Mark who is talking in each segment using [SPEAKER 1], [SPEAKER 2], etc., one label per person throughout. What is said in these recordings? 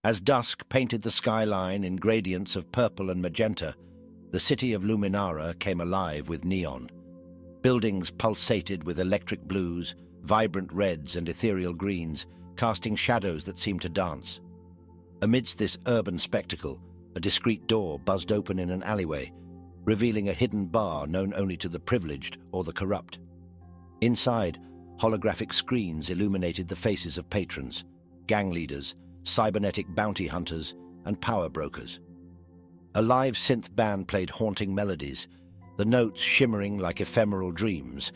[SPEAKER 1] As dusk painted the skyline in gradients of purple and magenta, the city of Luminara came alive with neon. Buildings pulsated with electric blues, vibrant reds and ethereal greens, casting shadows that seemed to dance. Amidst this urban spectacle, a discreet door buzzed open in an alleyway, revealing a hidden bar known only to the privileged or the corrupt. Inside, holographic screens illuminated the faces of patrons, gang leaders, cybernetic bounty hunters, and power brokers. A live synth band played haunting melodies, the notes shimmering like ephemeral dreams.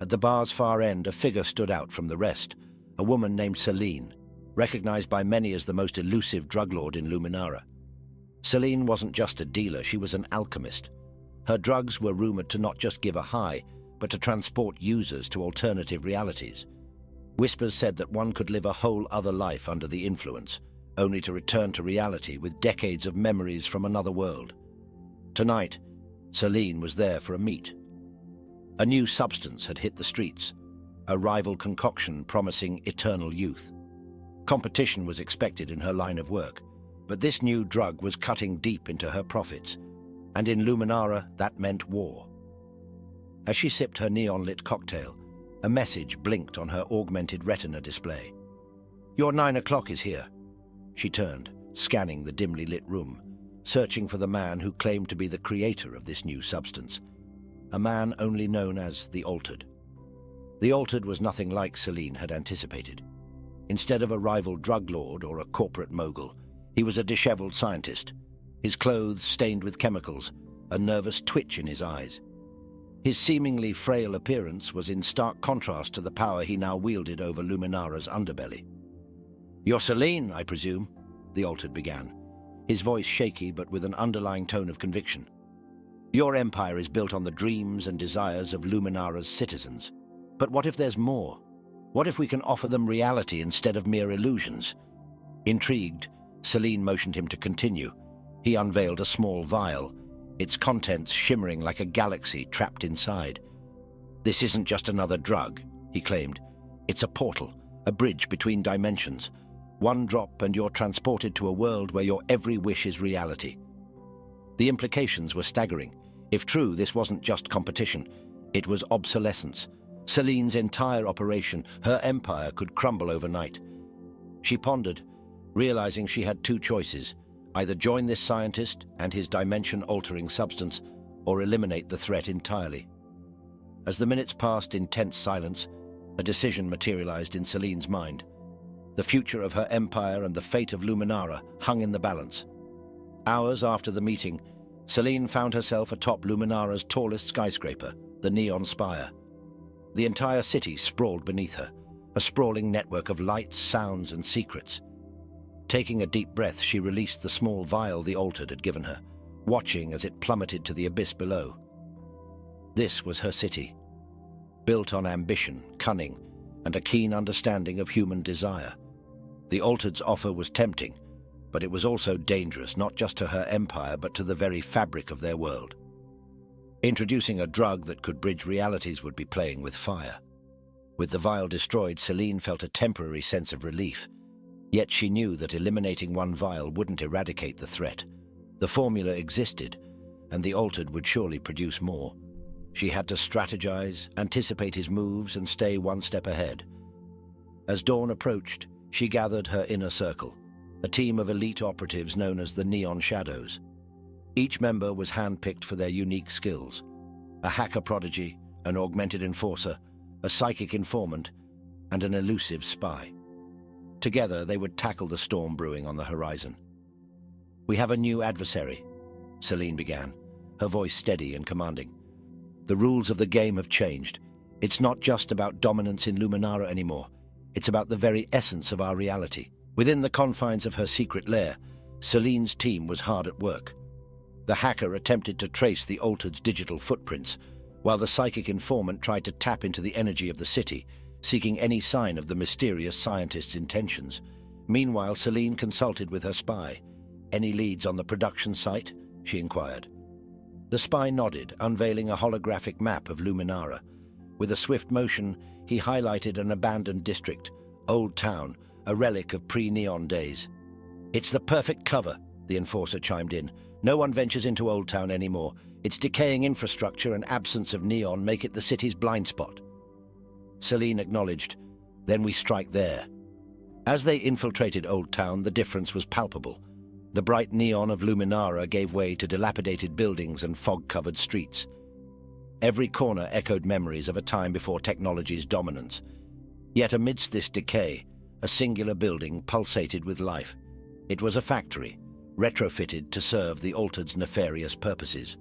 [SPEAKER 1] At the bar's far end, a figure stood out from the rest, a woman named Selene, recognized by many as the most elusive druglord in Luminara. Selene wasn't just a dealer, she was an alchemist. Her drugs were rumored to not just give a high, but to transport users to alternative realities. Whispers said that one could live a whole other life under the influence, only to return to reality with decades of memories from another world. Tonight, Selene was there for a meet. A new substance had hit the streets, a rival concoction promising eternal youth. Competition was expected in her line of work, but this new drug was cutting deep into her profits, and in Luminara that meant war. As she sipped her neon-lit cocktail, a message blinked on her augmented retina display. "Your 9 o'clock is here." She turned, scanning the dimly lit room, searching for the man who claimed to be the creator of this new substance, a man only known as the Altered. The Altered was nothing like Selene had anticipated. Instead of a rival drug lord or a corporate mogul, he was a disheveled scientist, his clothes stained with chemicals, a nervous twitch in his eyes. His seemingly frail appearance was in stark contrast to the power he now wielded over Luminara's underbelly. "You're Selene, I presume," the Altered began, his voice shaky but with an underlying tone of conviction. "Your empire is built on the dreams and desires of Luminara's citizens. But what if there's more? What if we can offer them reality instead of mere illusions?" Intrigued, Selene motioned him to continue. He unveiled a small vial, its contents shimmering like a galaxy trapped inside. "This isn't just another drug," he claimed. "It's a portal, a bridge between dimensions. One drop and you're transported to a world where your every wish is reality." The implications were staggering. If true, this wasn't just competition, it was obsolescence. Selene's entire operation, her empire, could crumble overnight. She pondered, realizing she had two choices: either join this scientist and his dimension-altering substance, or eliminate the threat entirely. As the minutes passed in tense silence, a decision materialized in Selene's mind. The future of her empire and the fate of Luminara hung in the balance. Hours after the meeting, Selene found herself atop Luminara's tallest skyscraper, the Neon Spire. The entire city sprawled beneath her, a sprawling network of lights, sounds, and secrets. Taking a deep breath, she released the small vial the Altered had given her, watching as it plummeted to the abyss below. This was her city, built on ambition, cunning, and a keen understanding of human desire. The Altered's offer was tempting, but it was also dangerous, not just to her empire, but to the very fabric of their world. Introducing a drug that could bridge realities would be playing with fire. With the vial destroyed, Selene felt a temporary sense of relief. Yet she knew that eliminating one vial wouldn't eradicate the threat. The formula existed, and the Altered would surely produce more. She had to strategize, anticipate his moves, and stay one step ahead. As dawn approached, she gathered her inner circle, a team of elite operatives known as the Neon Shadows. Each member was handpicked for their unique skills: a hacker prodigy, an augmented enforcer, a psychic informant, and an elusive spy. Together, they would tackle the storm brewing on the horizon. "We have a new adversary," Selene began, her voice steady and commanding. "The rules of the game have changed. It's not just about dominance in Luminara anymore. It's about the very essence of our reality." Within the confines of her secret lair, Selene's team was hard at work. The hacker attempted to trace the Altered's digital footprints, while the psychic informant tried to tap into the energy of the city, seeking any sign of the mysterious scientist's intentions. Meanwhile, Selene consulted with her spy. "Any leads on the production site?" she inquired. The spy nodded, unveiling a holographic map of Luminara. With a swift motion, he highlighted an abandoned district, Old Town, a relic of pre-neon days. It's the perfect cover, the enforcer chimed in. No one ventures into Old Town anymore. Its decaying infrastructure and absence of neon make it the city's blind spot. Selene acknowledged. Then we strike there. As they infiltrated Old Town, the difference was palpable. The bright neon of Luminara gave way to dilapidated buildings and fog-covered streets. Every corner echoed memories of a time before technology's dominance. Yet amidst this decay, a singular building pulsated with life. It was a factory, retrofitted to serve the Altered's nefarious purposes.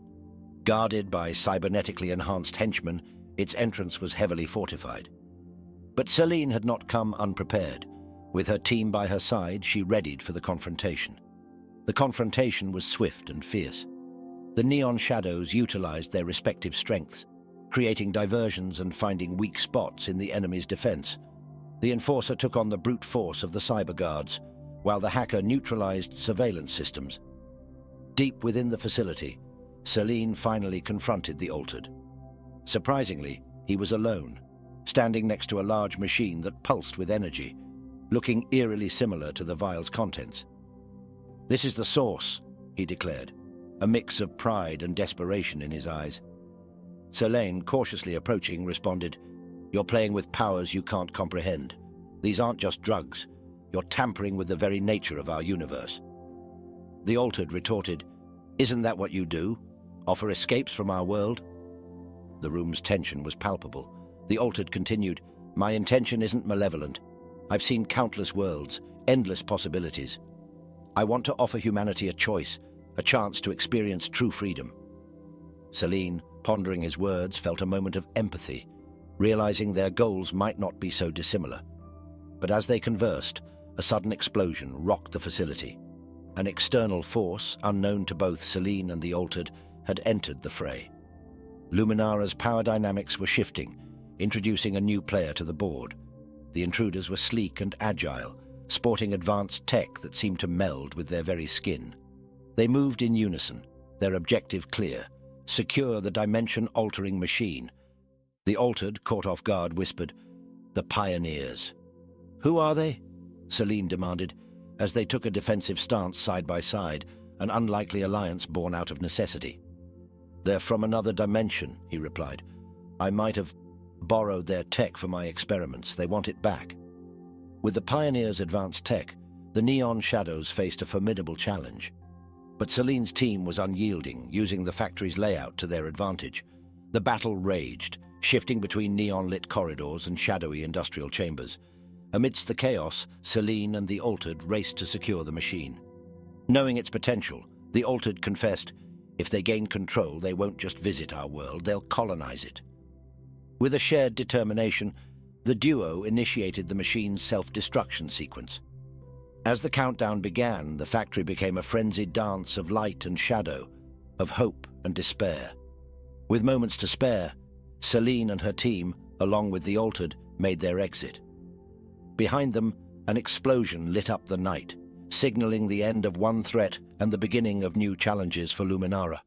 [SPEAKER 1] Guarded by cybernetically enhanced henchmen, its entrance was heavily fortified. But Selene had not come unprepared. With her team by her side, she readied for the confrontation. The confrontation was swift and fierce. The neon shadows utilized their respective strengths, creating diversions and finding weak spots in the enemy's defense. The enforcer took on the brute force of the cyber guards, while the hacker neutralized surveillance systems. Deep within the facility, Selene finally confronted the Altered. Surprisingly, he was alone, standing next to a large machine that pulsed with energy, looking eerily similar to the vial's contents. "This is the source," he declared, a mix of pride and desperation in his eyes. Selene, cautiously approaching, responded, "You're playing with powers you can't comprehend. These aren't just drugs. You're tampering with the very nature of our universe." The Altered retorted, "Isn't that what you do? Offer escapes from our world?" The room's tension was palpable. The Altered continued, "My intention isn't malevolent. I've seen countless worlds, endless possibilities. I want to offer humanity a choice, a chance to experience true freedom." Selene, pondering his words, felt a moment of empathy, realizing their goals might not be so dissimilar. But as they conversed, a sudden explosion rocked the facility. An external force, unknown to both Selene and the Altered, had entered the fray. Luminara's power dynamics were shifting, introducing a new player to the board. The intruders were sleek and agile, sporting advanced tech that seemed to meld with their very skin. They moved in unison, their objective clear: secure the dimension-altering machine. The Altered, caught off guard, whispered, "The Pioneers." "Who are they?" Selene demanded, as they took a defensive stance side by side, an unlikely alliance born out of necessity. "They're from another dimension," he replied. "I might have borrowed their tech for my experiments. They want it back." With the Pioneers' advanced tech, the neon shadows faced a formidable challenge. But Selene's team was unyielding, using the factory's layout to their advantage. The battle raged, shifting between neon-lit corridors and shadowy industrial chambers. Amidst the chaos, Selene and the Altered raced to secure the machine. Knowing its potential, the Altered confessed, "If they gain control, they won't just visit our world, they'll colonize it." With a shared determination, the duo initiated the machine's self-destruction sequence. As the countdown began, the factory became a frenzied dance of light and shadow, of hope and despair. With moments to spare, Selene and her team, along with the Altered, made their exit. Behind them, an explosion lit up the night, signaling the end of one threat and the beginning of new challenges for Luminara.